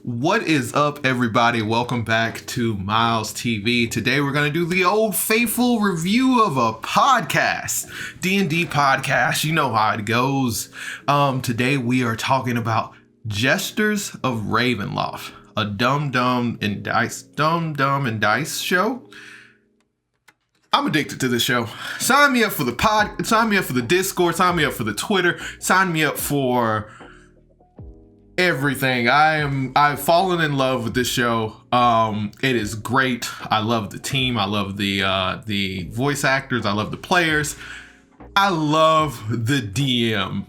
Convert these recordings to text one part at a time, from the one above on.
What is up, everybody? Welcome back to Miles TV. Today we're going to do the old faithful review of a podcast, D&D podcast. You know how it goes. Today we are talking about Jesters of Ravenloft, a Dumb and Dice show. I'm addicted to this show. Sign me up for the pod, sign me up for the Discord, sign me up for the Twitter, sign me up for everything. I've fallen in love with this show. It is great. I love the team. I love the voice actors. I love the players. I love the DM.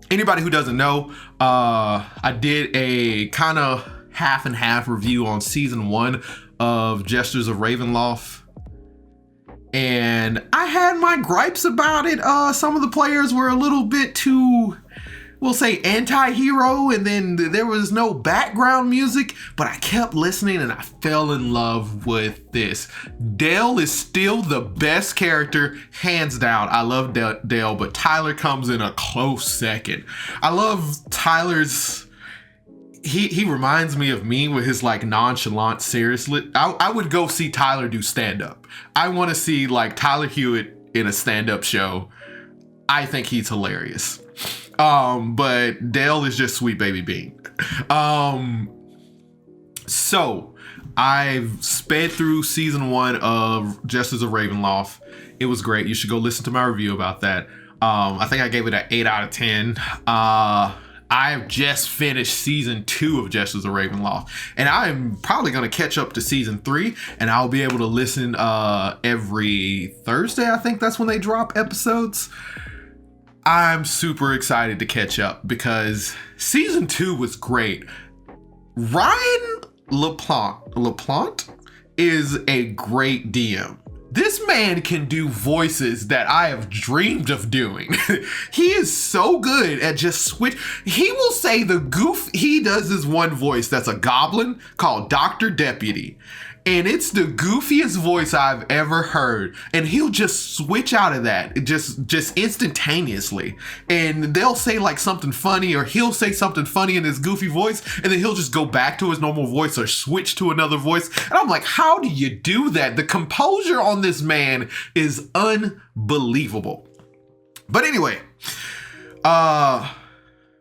Anybody who doesn't know, I did a kind of half and half review on season 1 of Jesters of Ravenloft. And I had my gripes about it. Some of the players were a little bit too, we'll say, anti-hero, and then there was no background music, but I kept listening and I fell in love with this. Dale is still the best character, hands down. I love Dale, but Tyler comes in a close second. I love Tyler's, he reminds me of me with his like nonchalant seriously. I would go see Tyler do stand-up. I want to see like Tyler Hewitt in a stand-up show. I think he's hilarious. But Dale is just sweet baby bean. So I've sped through season 1 of Jesters of Ravenloft. It was great. You should go listen to my review about that. I think I gave it an 8 out of 10. I've just finished season 2 of Jesters of Ravenloft, and I'm probably going to catch up to season 3, and I'll be able to listen every Thursday. I think that's when they drop episodes. I'm super excited to catch up because season 2 was great. Ryan LaPlante is a great DM. This man can do voices that I have dreamed of doing. He is so good at just switch. He will say he does this one voice that's a goblin called Dr. Deputy. And it's the goofiest voice I've ever heard. And he'll just switch out of that just instantaneously. And they'll say like something funny, or he'll say something funny in his goofy voice, and then he'll just go back to his normal voice or switch to another voice. And I'm like, how do you do that? The composure on this man is unbelievable. But anyway,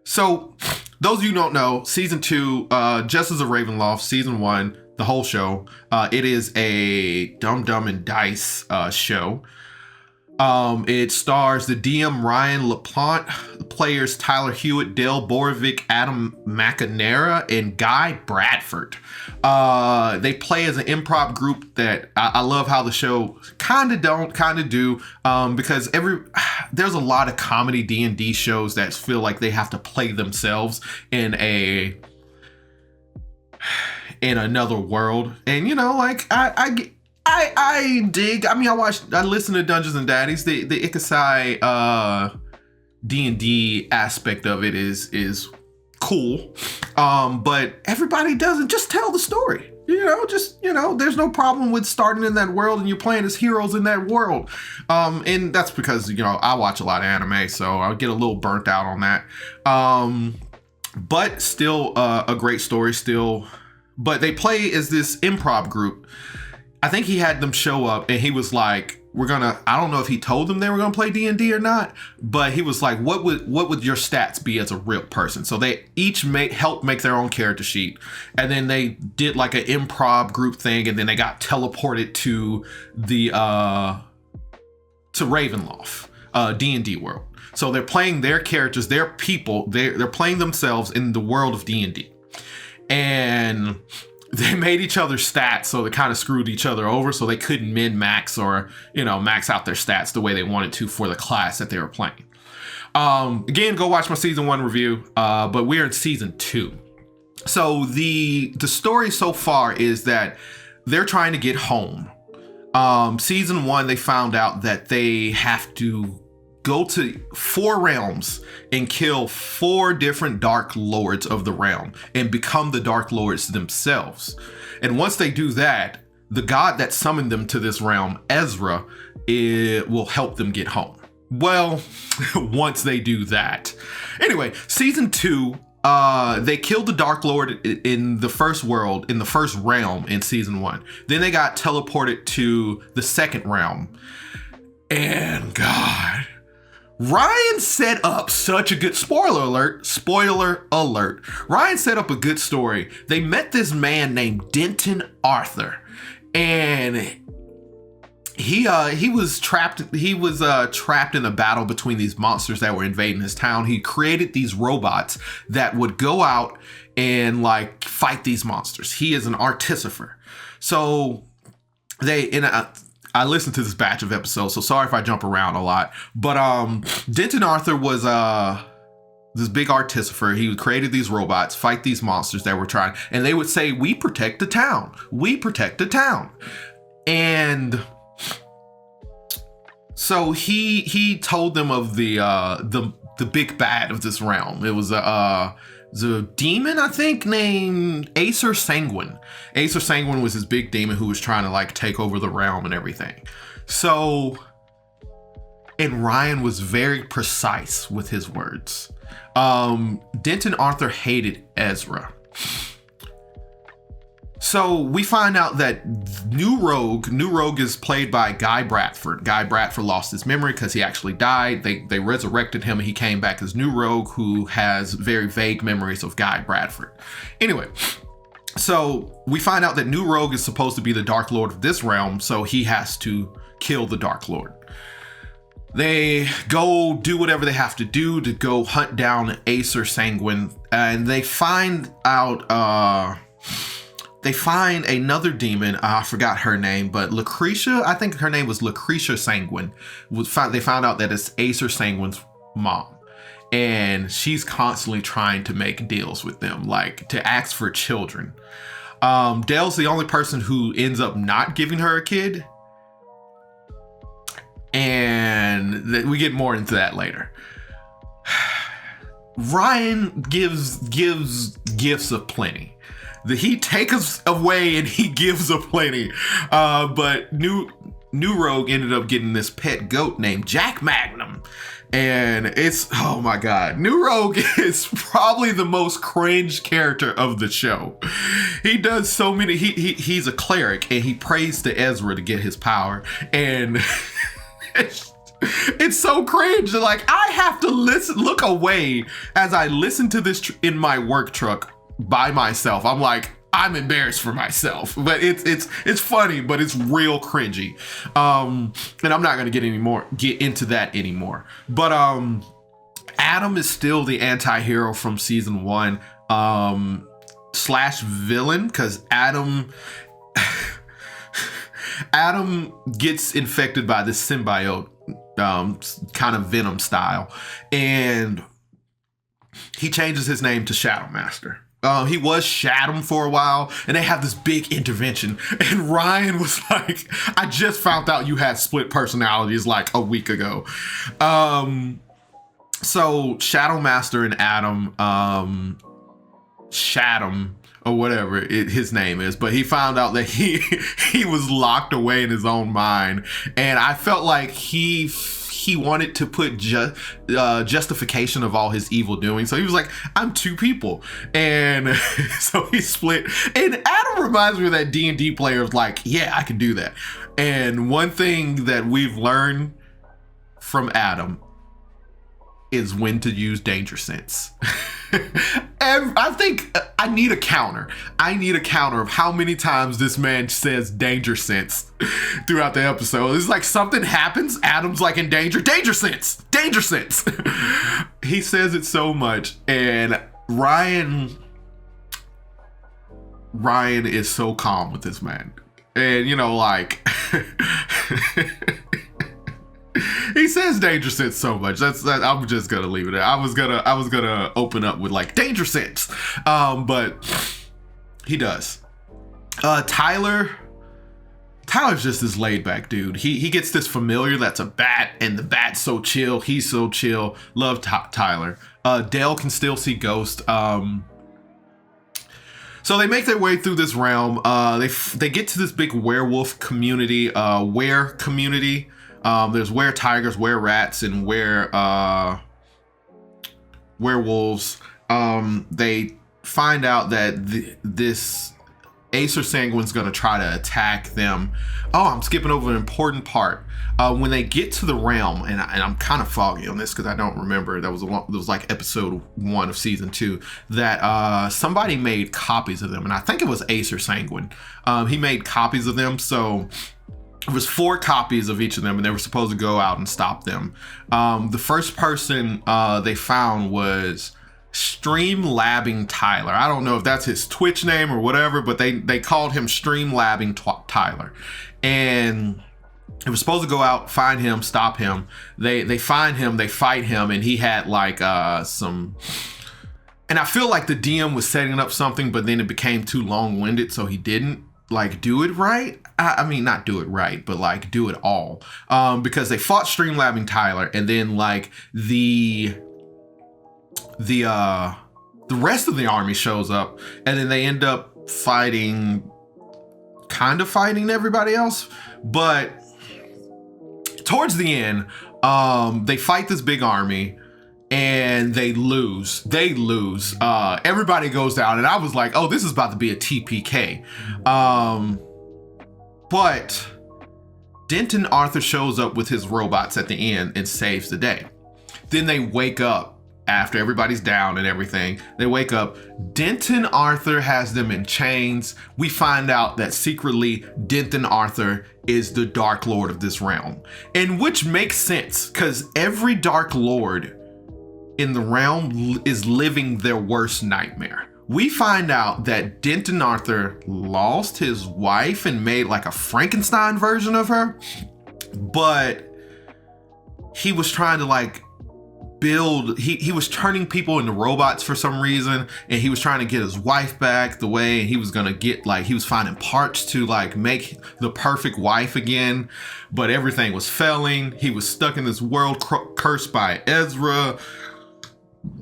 so those of you who don't know, season 2, Jesters of Ravenloft, season 1, the whole show. It is a Dumb and Dice show. It stars the DM Ryan LaPlante, the players Tyler Hewitt, Dale Borovic, Adam McNamara, and Guy Bradford. They play as an improv group that I love how the show kind of do, because there's a lot of comedy D&D shows that feel like they have to play themselves in another world. And like I dig. I mean, I listen to Dungeons and Daddies. The Ikusai D&D aspect of it is cool. But everybody doesn't just tell the story. There's no problem with starting in that world and you're playing as heroes in that world. And that's because, I watch a lot of anime, so I'll get a little burnt out on that. But still a great story still. But they play as this improv group. I think he had them show up and he was like, I don't know if he told them they were going to play D&D or not, but he was like, what would your stats be as a real person? So they each helped make their own character sheet. And then they did like an improv group thing. And then they got teleported to to Ravenloft, D&D world. So they're playing their characters, their people, they're playing themselves in the world of D&D. And they made each other stats, so they kind of screwed each other over, so they couldn't min-max or, max out their stats the way they wanted to for the class that they were playing. Again, go watch my season 1 review, but we're in season 2. So the story so far is that they're trying to get home. Season 1, they found out that they have to go to 4 realms and kill 4 different Dark Lords of the realm and become the Dark Lords themselves. And once they do that, the god that summoned them to this realm, Ezra, will help them get home. Well, once they do that. Anyway, season 2 they killed the Dark Lord in the first world, in the first realm in season 1. Then they got teleported to the second realm. And God, Ryan set up such a good spoiler alert. Ryan set up a good story. They met this man named Denton Arthur, and he was trapped in a battle between these monsters that were invading his town. He created these robots that would go out and like fight these monsters. He is an artificer. So I listened to this batch of episodes, so sorry if I jump around a lot. But Denton Arthur was this big artificer. He created these robots, fight these monsters that were trying, and they would say, "We protect the town. We protect the town." And so he told them of the big bad of this realm. It was the demon, I think, named Acer Sanguine. Acer Sanguine was this big demon who was trying to like take over the realm and everything. So, and Ryan was very precise with his words. Denton Arthur hated Ezra. So we find out that New Rogue is played by Guy Bradford. Guy Bradford lost his memory because he actually died. They resurrected him and he came back as New Rogue, who has very vague memories of Guy Bradford. Anyway, so we find out that New Rogue is supposed to be the Dark Lord of this realm, so he has to kill the Dark Lord. They go do whatever they have to do to go hunt down Acer Sanguine, and they find out they find another demon. I forgot her name, but Lucretia, I think her name was Lucretia Sanguine. They found out that it's Acer Sanguine's mom. And she's constantly trying to make deals with them, like to ask for children. Dale's the only person who ends up not giving her a kid. And we get more into that later. Ryan gives gifts of plenty. He takes away and he gives aplenty. But New Rogue ended up getting this pet goat named Jack Magnum. And it's, oh my God, New Rogue is probably the most cringe character of the show. He does so many, he's a cleric and he prays to Ezra to get his power. And it's so cringe. Like, I have to look away as I listen to this in my work truck by myself. I'm like, I'm embarrassed for myself, but it's funny, but it's real cringy. And I'm not gonna get into that anymore. But Adam is still the anti-hero from season 1 slash villain, because Adam gets infected by this symbiote, kind of Venom style, and he changes his name to Shadow Master. He was Shadow for a while, and they have this big intervention. And Ryan was like, I just found out you had split personalities like a week ago. So Shadow Master and Adam, Shadow, or whatever his name is, but he found out that he was locked away in his own mind. And I felt like he wanted to put justification of all his evil doing. So he was like, I'm two people. And so he split. And Adam reminds me of that D&D player of like, yeah, I can do that. And one thing that we've learned from Adam is when to use danger sense. And I think I need a counter. I need a counter of how many times this man says danger sense throughout the episode. It's like something happens, Adam's like in danger. Danger sense! Danger sense! He says it so much. And Ryan is so calm with this man. And, you know, like... He says danger sense so much. I'm just gonna leave it there. I was gonna open up with like danger sense, but he does. Tyler's just this laid back dude. He gets this familiar that's a bat, and the bat's so chill. He's so chill. Love Tyler. Dale can still see ghosts. So they make their way through this realm. They get to this big werewolf community, were community. There's were-tigers, were-rats, and werewolves. they find out that this Acer Sanguine's going to try to attack them. Oh, I'm skipping over an important part. When they get to the realm, and I'm kind of foggy on this because I don't remember. That was like episode 1 of season 2. That somebody made copies of them, and I think it was Acer Sanguine. He made copies of them, so it was 4 copies of each of them, and they were supposed to go out and stop them. The first person they found was Streamlabbing Tyler. I don't know if that's his Twitch name or whatever, but they called him Streamlabbing Tyler. And they were supposed to go out, find him, stop him. They find him, they fight him, and he had like some... And I feel like the DM was setting up something, but then it became too long-winded, so he didn't like do it right. I mean, not do it right, but like do it all. Because they fought Streamlabbing Tyler, and then like the rest of the army shows up, and then they end up fighting everybody else. But towards the end, they fight this big army and they lose. Everybody goes down, and I was like, oh, this is about to be a TPK. But Denton Arthur shows up with his robots at the end and saves the day. Then they wake up after everybody's down and everything. They wake up. Denton Arthur has them in chains. We find out that secretly Denton Arthur is the Dark Lord of this realm. And which makes sense, because every Dark Lord in the realm is living their worst nightmare. We find out that Denton Arthur lost his wife and made like a Frankenstein version of her, but he was trying to like build, he was turning people into robots for some reason, and he was trying to get his wife back the way he was gonna get, like he was finding parts to like make the perfect wife again, but everything was failing. He was stuck in this world cursed by Ezra.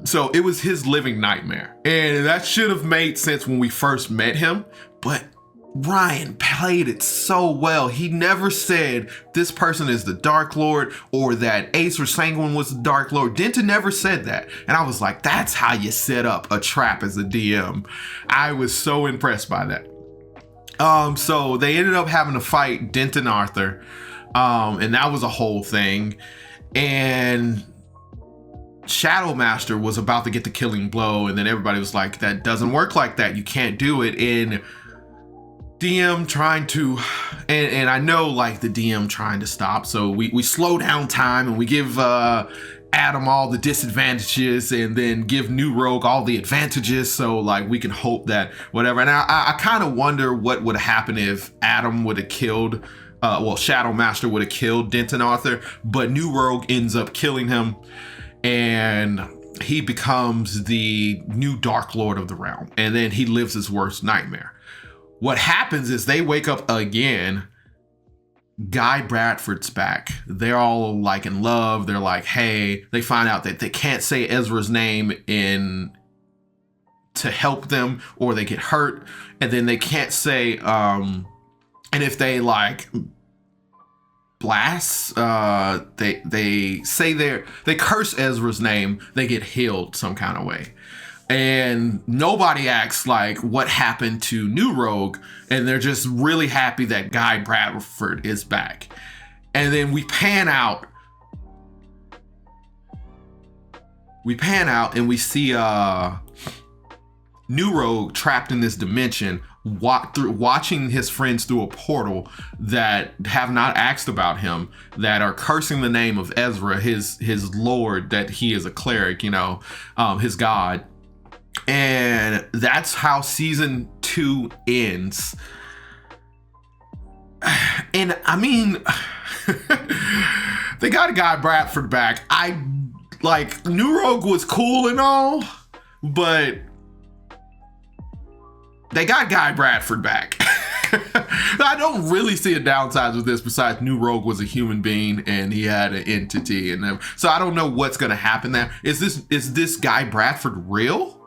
So it was his living nightmare, and that should have made sense when we first met him, but Ryan played it so well. He never said this person is the Dark Lord or that Acer Sanguine was the Dark Lord. Denton never said that. And I was like, that's how you set up a trap as a DM. I was so impressed by that. So they ended up having to fight Denton Arthur. And that was a whole thing. And Shadow Master was about to get the killing blow. And then everybody was like, that doesn't work like that. You can't do it. And DM trying to, and I know like the DM trying to stop, so we slow down time and we give Adam all the disadvantages and then give New Rogue all the advantages, so like we can hope that whatever. And I kind of wonder what would happen if Adam would have killed, Shadow Master would have killed Denton Arthur, but New Rogue ends up killing him, and he becomes the new Dark Lord of the realm, and then he lives his worst nightmare. What happens is they wake up again. Guy Bradford's back. They're all like in love. They're like, hey, they find out that they can't say Ezra's name to help them, or they get hurt. And then they can't say, and if they like blast, they say they curse Ezra's name, they get healed some kind of way. And nobody asks like what happened to New Rogue, and they're just really happy that Guy Bradford is back. And then we pan out and we see New Rogue trapped in this dimension, watching his friends through a portal that have not asked about him, that are cursing the name of Ezra, his lord, that he is a cleric, his god. And that's how season 2 ends. And I mean, they got Guy Bradford back. I like, New Rogue was cool and all, but they got Guy Bradford back. I don't really see a downside with this, besides New Rogue was a human being and he had an entity, and so I don't know what's gonna happen there. Is this Guy Bradford real?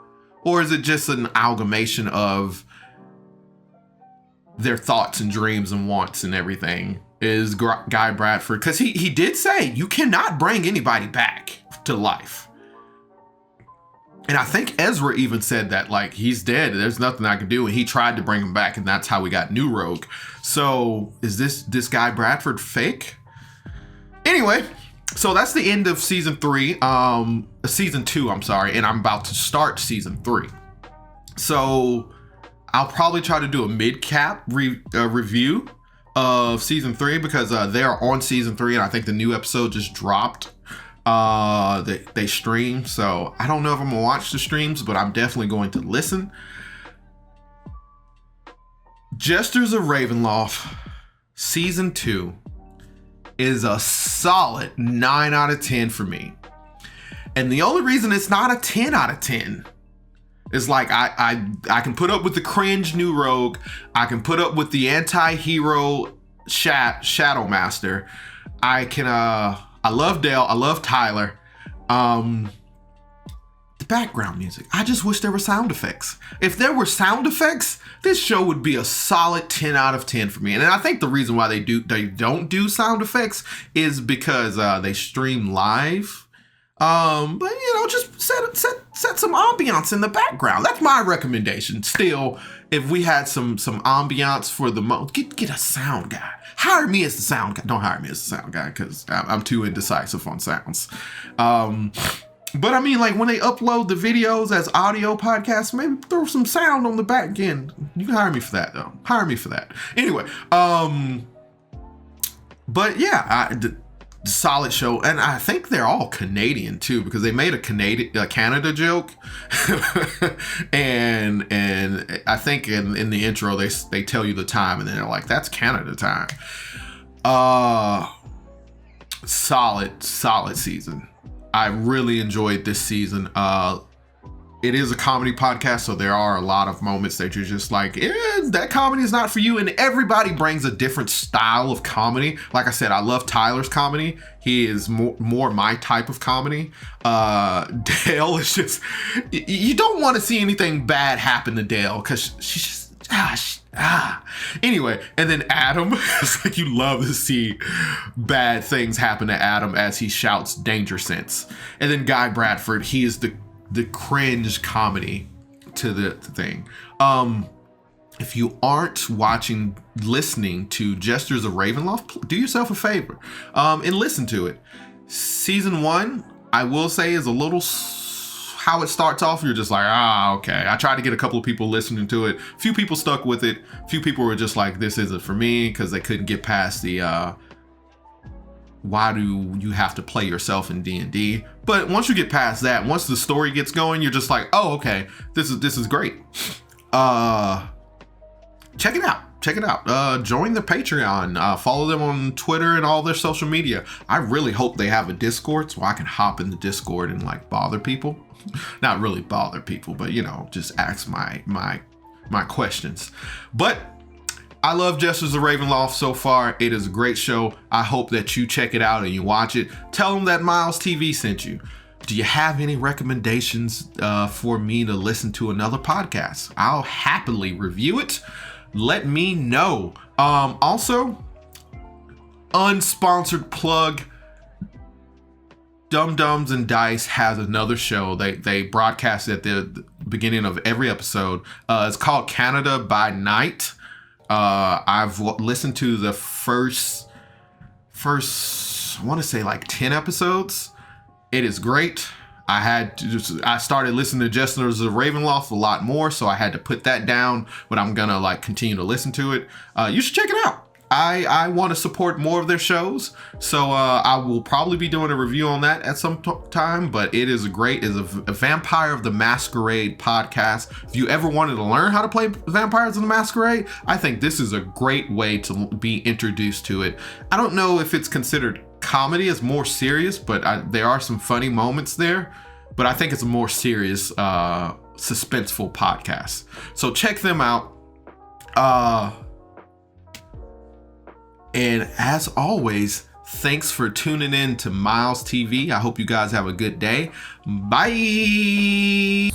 Or is it just an amalgamation of their thoughts and dreams and wants and everything? Is Guy Bradford, because he did say you cannot bring anybody back to life. And I think Ezra even said that, like, he's dead. There's nothing I can do. And he tried to bring him back, and that's how we got New Rogue. So is this guy Bradford fake? Anyway, so that's the end of season 2, I'm sorry. And I'm about to start season 3. So I'll probably try to do a mid-cap review of season 3 because they are on season 3, and I think the new episode just dropped. They stream, so I don't know if I'm gonna watch the streams, but I'm definitely going to listen. Jesters of Ravenloft season 2 is a solid 9 out of 10 for me, and the only reason it's not a 10 out of 10 is like I can put up with the cringe New Rogue, I can put up with the anti-hero Shadow Master, I love Dale. I love Tyler. The background music. I just wish there were sound effects. If there were sound effects, this show would be a solid 10 out of 10 for me. And I think the reason why they don't do sound effects is because they stream live. But just set some ambiance in the background. That's my recommendation. Still, if we had some ambiance for the get a sound guy. Hire me as the sound guy. Don't hire me as the sound guy because I'm too indecisive on sounds. But I mean, like when they upload the videos as audio podcasts, maybe throw some sound on the back end. You can hire me for that though. Hire me for that. Anyway, but yeah, solid show, and I think they're all Canadian too because they made a Canada joke, and I think in the intro they tell you the time, and then they're like, "That's Canada time." Solid season. I really enjoyed this season. It is a comedy podcast, so there are a lot of moments that you're just like, that comedy is not for you. And everybody brings a different style of comedy. Like I said, I love Tyler's comedy. He is more my type of comedy. Dale is just, you don't want to see anything bad happen to Dale because she's just, Anyway, and then Adam, it's like you love to see bad things happen to Adam as he shouts danger sense. And then Guy Bradford, he is the cringe comedy to the thing. If you aren't listening to Jesters of Ravenloft, do yourself a favor and listen to it. Season 1, I will say, is a little how it starts off. You're just like, okay. I tried to get a couple of people listening to it. A few people stuck with it. A few people were just like, this isn't for me, because they couldn't get past the why do you have to play yourself in D&D? But once you get past that, once the story gets going, you're just like, oh, okay, this is great. Check it out. Join the Patreon. Follow them on Twitter and all their social media. I really hope they have a Discord so I can hop in the Discord and like bother people. Not really bother people, but just ask my questions. But I love Jesters of Ravenloft so far. It is a great show. I hope that you check it out and you watch it. Tell them that Miles TV sent you. Do you have any recommendations for me to listen to another podcast? I'll happily review it. Let me know. Also, unsponsored plug. Dum Dums and Dice has another show. They broadcast at the beginning of every episode. It's called Canada by Night. I've listened to the first I want to say like 10 episodes. It is great. I started listening to Jesters of Ravenloft a lot more, so I had to put that down, but I'm gonna like continue to listen to it. You should check it out. I want to support more of their shows, so I will probably be doing a review on that at some time, but it is a Vampire of the Masquerade podcast. If you ever wanted to learn how to play Vampires of the Masquerade, I think this is a great way to be introduced to it. I don't know if it's considered comedy, as more serious, but there are some funny moments there, but I think it's a more serious, suspenseful podcast. So check them out. And as always, thanks for tuning in to Miles TV. I hope you guys have a good day. Bye.